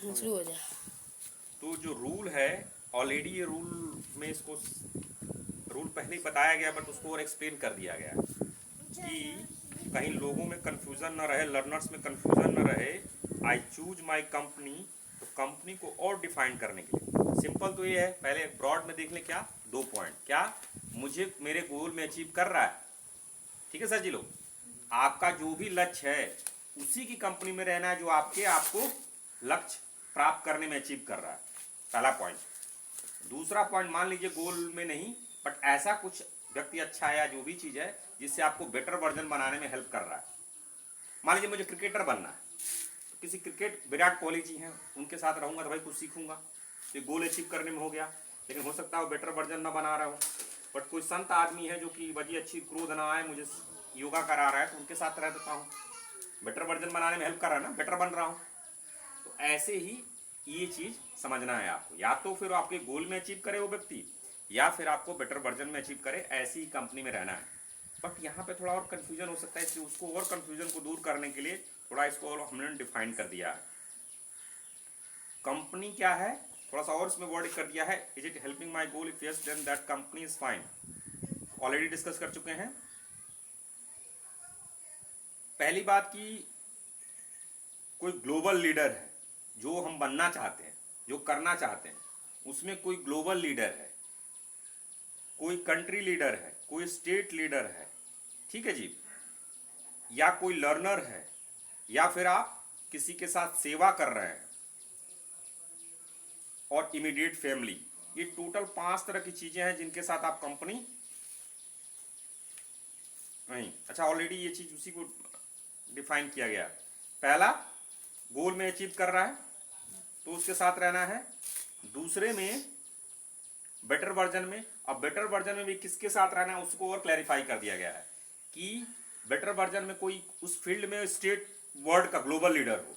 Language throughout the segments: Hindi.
शुरू हो जाए। तो जो रूल है, ऑलरेडी ये रूल में इसको रूल पहले ही बताया गया, बट उसको और एक्सप्लेन कर दिया गया कि कहीं लोगों में कंफ्यूजन ना रहे, लर्नर्स में कंफ्यूजन ना रहे। आई चूज माई कंपनी, तो कंपनी को और डिफाइन करने के लिए सिंपल तो ये है, पहले ब्रॉड में देख लें क्या, 2 पॉइंट क्या मुझे मेरे गोल में अचीव कर रहा है। ठीक है सर जी लोग, आपका जो भी लक्ष्य है उसी की कंपनी में रहना है जो आपको लक्ष्य प्राप्त करने में अचीव कर रहा है, पहला पॉइंट। दूसरा पॉइंट, मान लीजिए गोल में नहीं बट ऐसा कुछ व्यक्ति अच्छा है या जो भी चीज है जिससे आपको बेटर वर्जन बनाने में हेल्प कर रहा है। मान लीजिए मुझे क्रिकेटर बनना है, तो किसी क्रिकेट, विराट कोहली जी हैं, उनके साथ रहूंगा तो भाई कुछ सीखूंगा, तो गोल अचीव करने में हो गया। लेकिन हो सकता है वो बेटर वर्जन ना बना रहा हो। बट कोई संत आदमी है जो कि बड़ी अच्छी क्रोध ना आए, मुझे योगा करा रहा है, तो उनके साथ रह देता हूँ, बेटर वर्जन बनाने में हेल्प कर रहा है ना, बेटर बन रहा हूँ। तो ऐसे ही ये चीज समझना है आपको, या तो फिर आपके गोल में अचीव करे वो व्यक्ति, या फिर आपको बेटर वर्जन में अचीव करे, ऐसी ही कंपनी में रहना है। बट यहाँ पे थोड़ा और कंफ्यूजन हो सकता है, इसलिए उसको और कंफ्यूजन को दूर करने के लिए थोड़ा इसको और हमने डिफाइन कर दिया है। कंपनी क्या है, थोड़ा सा और इसमें वर्ड कर दिया है, is it helping my goal, if yes then that company is fine. Already discuss कर चुके हैं। पहली बात की, कोई ग्लोबल लीडर है, जो हम बनना चाहते हैं, जो करना चाहते हैं, उसमें कोई ग्लोबल लीडर है, कोई कंट्री लीडर है, कोई स्टेट लीडर है, ठीक है जी, या कोई लर्नर है, या फिर आप किसी के साथ सेवा कर रहे हैं, और इमीडिएट फैमिली। ये टोटल 5 तरह की चीजें हैं जिनके साथ आप कंपनी नहीं। अच्छा, ऑलरेडी ये चीज उसी को डिफाइन किया गया। पहला, गोल में अचीव कर रहा है तो उसके साथ रहना है। दूसरे में बेटर वर्जन में, अब बेटर वर्जन में भी किसके साथ रहना है उसको और क्लैरिफाई कर दिया गया है कि बेटर वर्जन में कोई उस फील्ड में स्टेट वर्ल्ड का ग्लोबल लीडर हो।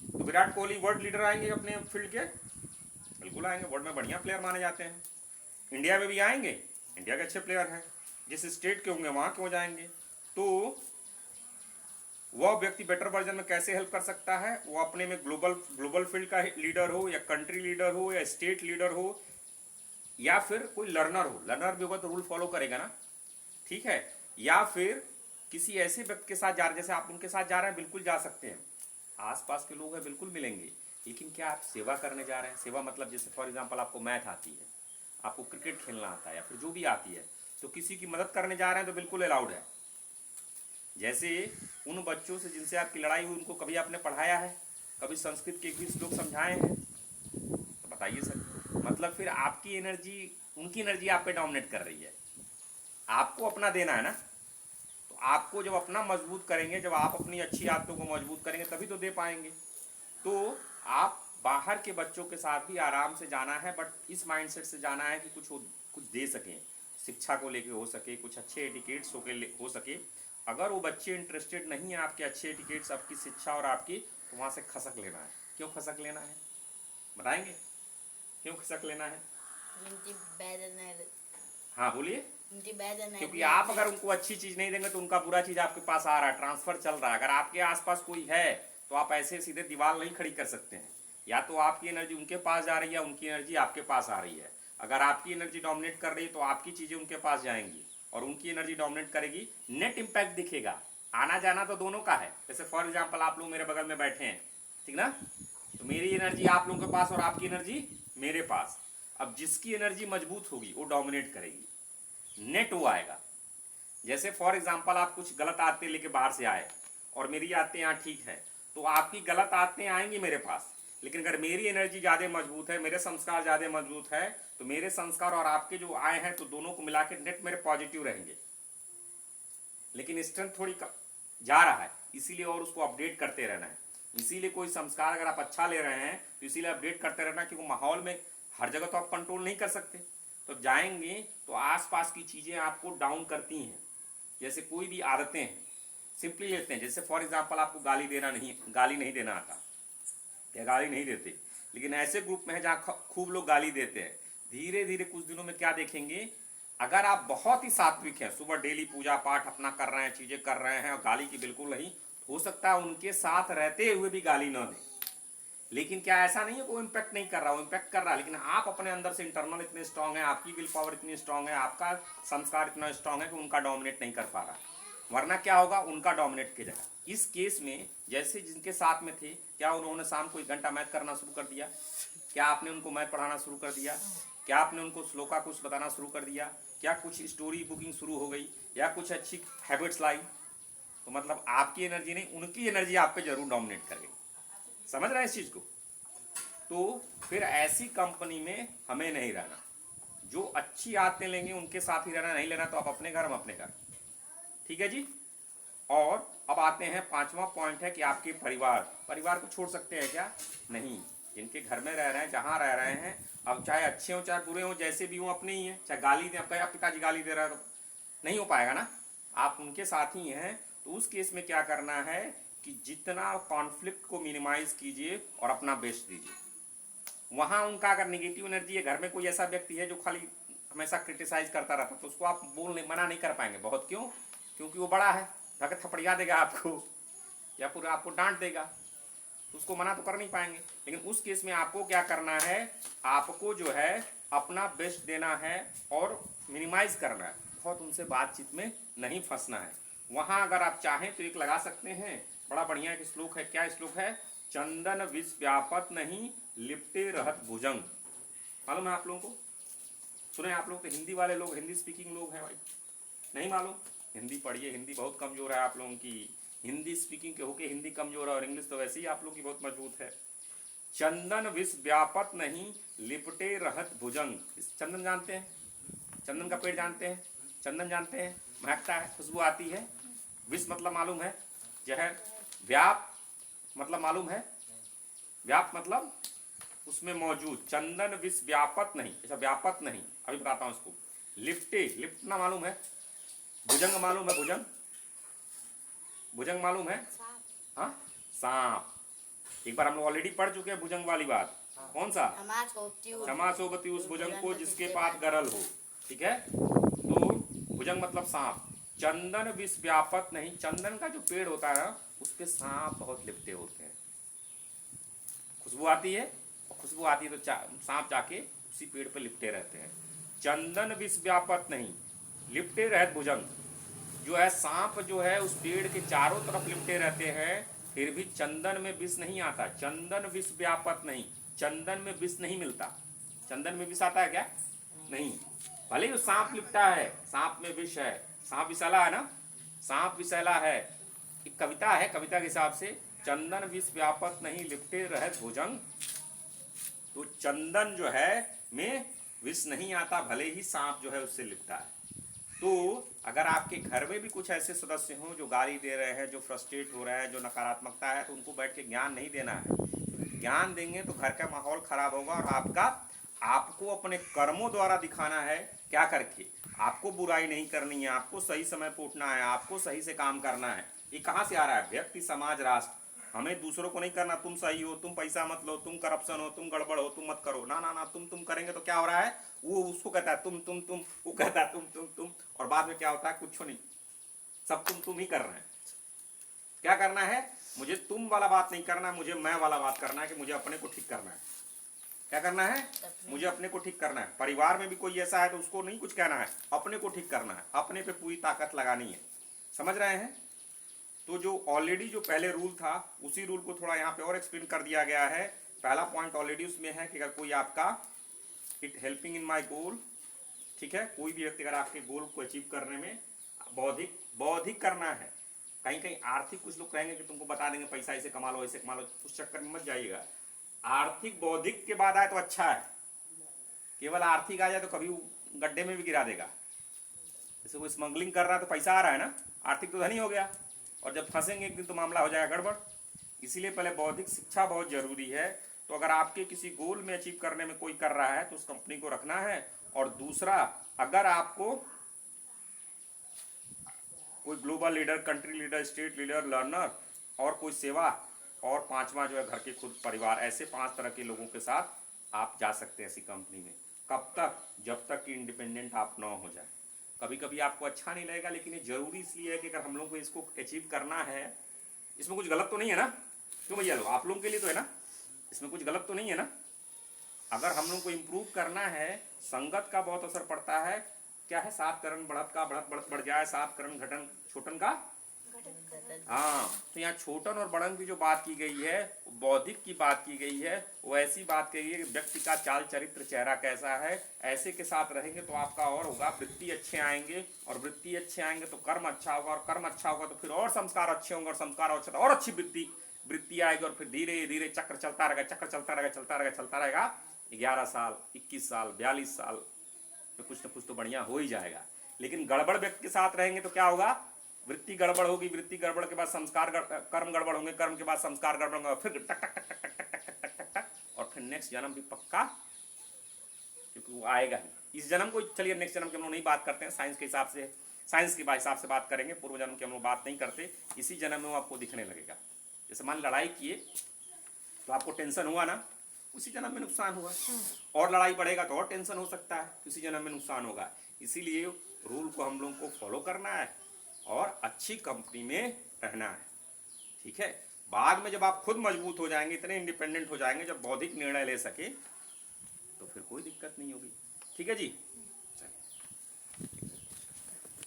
तो विराट कोहली वर्ल्ड लीडर आएंगे अपने फील्ड के, बिल्कुल आएंगे, वर्ल्ड में बढ़िया प्लेयर माने जाते हैं। इंडिया में भी आएंगे, इंडिया के अच्छे प्लेयर हैं, जिस स्टेट के होंगे वहां क्यों जाएंगे। तो वह व्यक्ति बेटर वर्जन में कैसे हेल्प कर सकता है, वो अपने में ग्लोबल फील्ड का लीडर हो, या कंट्री लीडर हो, या स्टेट लीडर हो, या फिर कोई लर्नर हो। लर्नर भी होगा तो रूल फॉलो करेगा ना, ठीक है। या फिर किसी ऐसे व्यक्ति के साथ जा रहे, जैसे आप उनके साथ जा रहे हैं, बिल्कुल जा सकते हैं, आसपास के लोग हैं बिल्कुल मिलेंगे। लेकिन क्या आप सेवा करने जा रहे हैं, सेवा मतलब जैसे फॉर एग्जांपल आपको मैथ आती है, आपको क्रिकेट खेलना आता है, या फिर जो भी आती है, तो किसी की मदद करने जा रहे हैं तो बिल्कुल अलाउड है। जैसे उन बच्चों से जिनसे आपकी लड़ाई हुई, उनको कभी आपने पढ़ाया है, कभी संस्कृत के 20 श्लोक समझाए हैं, तो बताइए सर। मतलब फिर आपकी एनर्जी, उनकी एनर्जी आप पे डोमिनेट कर रही है, आपको अपना देना है ना। तो आपको जब अपना मजबूत करेंगे, जब आप अपनी अच्छी आदतों को मजबूत करेंगे, तभी तो दे पाएंगे। तो आप बाहर के बच्चों के साथ भी आराम से जाना है, बट इस माइंडसेट से जाना है कि कुछ दे सकें, शिक्षा को लेके हो सके, कुछ अच्छे एटिकेट्स हो सके। अगर वो बच्चे इंटरेस्टेड नहीं है आपके अच्छे एटिकेट्स, आपकी शिक्षा और आपकी, तो वहाँ से खसक लेना है। क्यों खसक लेना है, बताएंगे क्यों खसक लेना है? हाँ बोलिए। क्योंकि आप अगर उनको अच्छी चीज नहीं देंगे तो उनका बुरा चीज आपके पास आ रहा है, ट्रांसफर चल रहा है। अगर आपके आसपास कोई है तो आप ऐसे सीधे दीवार नहीं खड़ी कर सकते हैं। या तो आपकी एनर्जी उनके पास जा रही है, उनकी एनर्जी आपके पास आ रही है। अगर आपकी एनर्जी डोमिनेट कर रही है तो आपकी चीजें उनके पास जाएंगी, और उनकी एनर्जी डोमिनेट करेगी, नेट इम्पैक्ट दिखेगा। आना जाना तो दोनों का है। जैसे फॉर एग्जाम्पल आप लोग मेरे बगल में बैठे हैं, ठीक ना, तो मेरी एनर्जी आप लोगों के पास और आपकी एनर्जी मेरे पास। अब जिसकी एनर्जी मजबूत होगी वो डोमिनेट करेगी, नेट वो आएगा। जैसे फॉर एग्जांपल आप कुछ गलत आदतें लेके बाहर से आए और मेरी आदतें यहाँ ठीक है, तो आपकी गलत आदतें आएंगी मेरे पास। लेकिन अगर मेरी एनर्जी ज़्यादा मजबूत है, मेरे संस्कार ज़्यादा मजबूत है, तो मेरे संस्कार और आपके जो आए हैं तो दोनों को मिला के नेट मेरे पॉजिटिव रहेंगे। लेकिन स्ट्रेंथ थोड़ी जा रहा है, इसीलिए और उसको अपडेट करते रहना है। इसीलिए कोई संस्कार अगर आप अच्छा ले रहे हैं तो इसीलिए अपडेट करते रहना, क्योंकि माहौल में हर जगह तो आप कंट्रोल नहीं कर सकते। तो जाएंगे तो आसपास की चीज़ें आपको डाउन करती हैं। जैसे कोई भी आदतें हैं, सिंपली लेते हैं, जैसे फॉर एग्जांपल आपको गाली नहीं देना आता, या गाली नहीं देते, लेकिन ऐसे ग्रुप में है जहाँ खूब लोग गाली देते हैं। धीरे धीरे कुछ दिनों में क्या देखेंगे, अगर आप बहुत ही सात्विक हैं, सुबह डेली पूजा पाठ अपना कर रहे हैं, चीजें कर रहे हैं, और गाली की बिल्कुल नहीं, हो सकता है उनके साथ रहते हुए भी गाली न दें। लेकिन क्या ऐसा नहीं है कि वो इम्पैक्ट नहीं कर रहा, वो इम्पैक्ट कर रहा है, लेकिन आप अपने अंदर से इंटरनल इतने स्ट्रांग है, आपकी विल पावर इतनी स्ट्रांग है, आपका संस्कार इतना स्ट्रांग है कि उनका डोमिनेट नहीं कर पा रहा, वरना क्या होगा, उनका डोमिनेट किया जाएगा। इस केस में जैसे जिनके साथ में थे, क्या उन्होंने शाम को 1 घंटा मैथ करना शुरू कर दिया? क्या आपने उनको मैथ पढ़ाना शुरू कर दिया? क्या आपने उनको श्लोका कुछ बताना शुरू कर दिया? क्या कुछ स्टोरी बुकिंग शुरू हो गई, या कुछ अच्छी हैबिट्स लाई? तो मतलब आपकी एनर्जी नहीं, उनकी एनर्जी आप पे जरूर डोमिनेट कर गई। समझ रहे हैं इस चीज को? तो फिर ऐसी कंपनी में हमें नहीं रहना। जो अच्छी आदतें लेंगे उनके साथ ही रहना, नहीं लेना तो आप अपने घर, हम अपने घर। ठीक है जी। और अब आते हैं 5वां पॉइंट है कि आपके परिवार को छोड़ सकते हैं क्या? नहीं। जिनके घर में रह रहे हैं, जहां रह रहे हैं, अब चाहे अच्छे हो चाहे बुरे हो, जैसे भी हो अपने ही हैं। चाहे गाली दें, आपका पिताजी गाली दे रहा है तो नहीं हो पाएगा ना, आप उनके साथ ही हैं। तो उस केस में क्या करना है कि जितना कॉन्फ्लिक्ट को मिनिमाइज कीजिए और अपना बेस्ट दीजिए। वहां उनका अगर निगेटिव एनर्जी है, घर में कोई ऐसा व्यक्ति है जो खाली हमेशा क्रिटिसाइज करता रहता, तो उसको आप मना नहीं कर पाएंगे। बहुत क्यों? क्योंकि वो बड़ा है, जाकर थपड़िया देगा आपको या पूरा आपको डांट देगा, तो उसको मना तो कर नहीं पाएंगे। लेकिन उस केस में आपको क्या करना है, आपको जो है अपना बेस्ट देना है और मिनिमाइज करना है, बहुत उनसे बातचीत में नहीं फंसना है। वहां अगर आप चाहें तो एक लगा सकते हैं, बड़ा बढ़िया एक श्लोक है। क्या श्लोक है? चंदन विष व्यापत नहीं, लिपटे रहत भुजंग। मालूम है आप लोगों को? सुने आप लोग? तो हिंदी वाले लोग, हिंदी स्पीकिंग लोग हैं भाई, नहीं मालूम? हिंदी पढ़िए, हिंदी बहुत कमजोर है आप लोगों की। हिंदी स्पीकिंग के होके हिंदी कमजोर है, और इंग्लिश तो वैसे ही आप लोगों की बहुत मजबूत है। चंदन विष व्यापत नहीं, लिपटे रहत भुजंग। चंदन जानते हैं? चंदन का पेड़ जानते हैं? चंदन जानते हैं? महकता है, खुशबू आती है। विष मतलब मालूम है, जहर। व्याप मतलब मालूम है, व्याप मतलब उसमें मौजूद। चंदन विष व्यापत नहीं, ऐसा व्यापत नहीं, अभी बताता हूं इसको। लिपटे, लिपटना मालूम है। भुजंग मालूम है? भुजंग, भुजंग मालूम है? हाँ, सांप। एक बार हम लोग ऑलरेडी पढ़ चुके हैं भुजंग वाली बात। कौन सा? क्षमा सोबती उस भुजंग को जिसके पास गरल हो। ठीक है, तो भुजंग मतलब सांप। चंदन विष व्यापत नहीं, चंदन का जो पेड़ होता है उस पे सांप बहुत लिपटे होते हैं। खुशबू आती है, और खुशबू आती है तो सांप जाके उसी पेड़ पे लिपटे रहते हैं। चंदन विष व्यापत नहीं, लिपटे रहत भुजंग। जो है सांप जो है उस पेड़ के चारों तरफ लिपटे रहते हैं, फिर भी चंदन में विष नहीं आता। चंदन विष व्यापत नहीं, चंदन में विष नहीं मिलता। चंदन में विष आता है क्या? नहीं। भले ही सांप लिपटा है, सांप में विष है। सांप विषैला है ना, सांप विषैला है। एक कविता है, कविता के हिसाब से चंदन विष व्यापत नहीं, लिपटे रहत भुजंग। तो चंदन जो है में विष नहीं आता, भले ही सांप जो है उससे लिपटा है। तो अगर आपके घर में भी कुछ ऐसे सदस्य हों जो गाली दे रहे हैं, जो फ्रस्ट्रेट हो रहे हैं, जो नकारात्मकता है, तो उनको बैठ के ज्ञान नहीं देना है। ज्ञान देंगे तो घर का माहौल खराब होगा, और आपको अपने कर्मों द्वारा दिखाना है। क्या करके? आपको बुराई नहीं करनी है, आपको सही समय पे उठना है, आपको सही से काम करना है। ये कहाँ से आ रहा है? व्यक्ति, समाज, राष्ट्र। हमें दूसरों को नहीं करना तुम सही हो, तुम पैसा मत लो, तुम करप्शन हो, तुम गड़बड़ हो, तुम मत करो। ना ना ना, तुम करेंगे तो क्या हो रहा है? वो उसको कहता है तुम, वो कहता है तुम, और बाद में क्या होता है? कुछ नहीं, सब तुम ही कर रहे हैं। क्या करना है? मुझे तुम वाला बात नहीं करना, मुझे मैं वाला बात करना है कि मुझे अपने को ठीक करना है। क्या करना है? मुझे अपने को ठीक करना है। परिवार में भी कोई ऐसा है तो उसको नहीं कुछ कहना है, अपने को ठीक करना है, अपने पे पूरी ताकत लगानी है। समझ रहे हैं? तो जो ऑलरेडी जो पहले रूल था, उसी रूल को थोड़ा यहाँ पे और एक्सप्लेन कर दिया गया है। पहला पॉइंट ऑलरेडी उसमें है कि अगर कोई आपका इट हेल्पिंग इन माई गोल, ठीक है, कोई भी व्यक्ति अगर आपके गोल को अचीव करने में बौद्धिक करना है। कहीं कहीं आर्थिक कुछ लोग कहेंगे कि तुमको बता देंगे पैसा ऐसे कमा लो, ऐसे कमा लो, उस चक्कर में मत जाइएगा। आर्थिक बौद्धिक के बाद आए तो अच्छा है। केवल आर्थिक आ जाए तो कभी गड्ढे में भी गिरा देगा। जैसे कोई स्मगलिंग कर रहा है तो पैसा आ रहा है ना, आर्थिक तो धनी हो गया, और जब फंसेंगे एक दिन तो मामला हो जाएगा गड़बड़। इसीलिए पहले बौद्धिक शिक्षा बहुत जरूरी है। तो अगर आपके किसी गोल में अचीव करने में कोई कर रहा है तो उस कंपनी को रखना है। और दूसरा, अगर आपको कोई global leader, country leader, state leader, learner और कोई सेवा, और पांचवा जो है घर के खुद परिवार, ऐसे 5 तरह के लोगों के साथ आप जा सकते हैं ऐसी कंपनी में। कब तक? जब तक कि इंडिपेंडेंट आप न हो जाए। कभी कभी आपको अच्छा नहीं लगेगा, लेकिन ये जरूरी इसलिए है कि अगर हम लोग को इसको अचीव करना है, इसमें कुछ गलत तो नहीं है ना? क्यों भैया लोग? आप लोगों के लिए तो है ना? इसमें कुछ गलत तो नहीं है ना। अगर हम लोग को इम्प्रूव करना है, संगत का बहुत असर पड़ता है। क्या है, सात करण बढ़त का बढ़त बढ़त बढ़ जाए, सात करण घटन छोटन का। हाँ, तो यहाँ छोटन और बड़न की जो बात की गई है, बौद्धिक की बात की गई है, वो ऐसी बात कही है कि व्यक्ति का चाल चरित्र चेहरा कैसा है, ऐसे के साथ रहेंगे तो आपका और होगा, वृत्ति अच्छे आएंगे, और वृत्ति अच्छे आएंगे तो कर्म अच्छा होगा, और कर्म अच्छा होगा तो फिर और संस्कार अच्छे होंगे, और संस्कार अच्छे तो और अच्छी वृत्ति आएगी, और फिर धीरे धीरे चक्र चलता रहेगा, चक्र चलता रहेगा, चलता रहेगा, चलता रहेगा। 11 साल, 21 साल, 42 साल में कुछ न कुछ तो बढ़िया हो ही जाएगा। लेकिन गड़बड़ व्यक्ति के साथ रहेंगे तो क्या होगा, वृत्ति गड़बड़ होगी, वृत्ति गड़बड़ के बाद संस्कार कर्म गड़बड़ होंगे, कर्म के बाद संस्कार गड़बड़ होंगे, फिर टक टक टक टक टक टक टक टक टक टक, और फिर नेक्स्ट जन्म भी पक्का, क्योंकि वो आएगा ही। इस जन्म को चलिए नेक्स्ट जन्म की हम लोग नहीं बात करते हैं, साइंस के हिसाब से, साइंस के हिसाब से बात करेंगे, पूर्व जन्म की हम लोग बात नहीं करते। इसी जन्म में वो आपको दिखने लगेगा। जैसे मान लड़ाई किए तो आपको टेंशन हुआ ना, उसी जन्म में नुकसान हुआ, और लड़ाई बढ़ेगा तो और टेंशन हो सकता है, उसी जन्म में नुकसान होगा। इसीलिए रूल को हम लोग को फॉलो करना है और अच्छी कंपनी में रहना है, ठीक है। बाद में जब आप खुद मजबूत हो जाएंगे, इतने इंडिपेंडेंट हो जाएंगे, जब बौद्धिक निर्णय ले सके, तो फिर कोई दिक्कत नहीं होगी, ठीक है जी।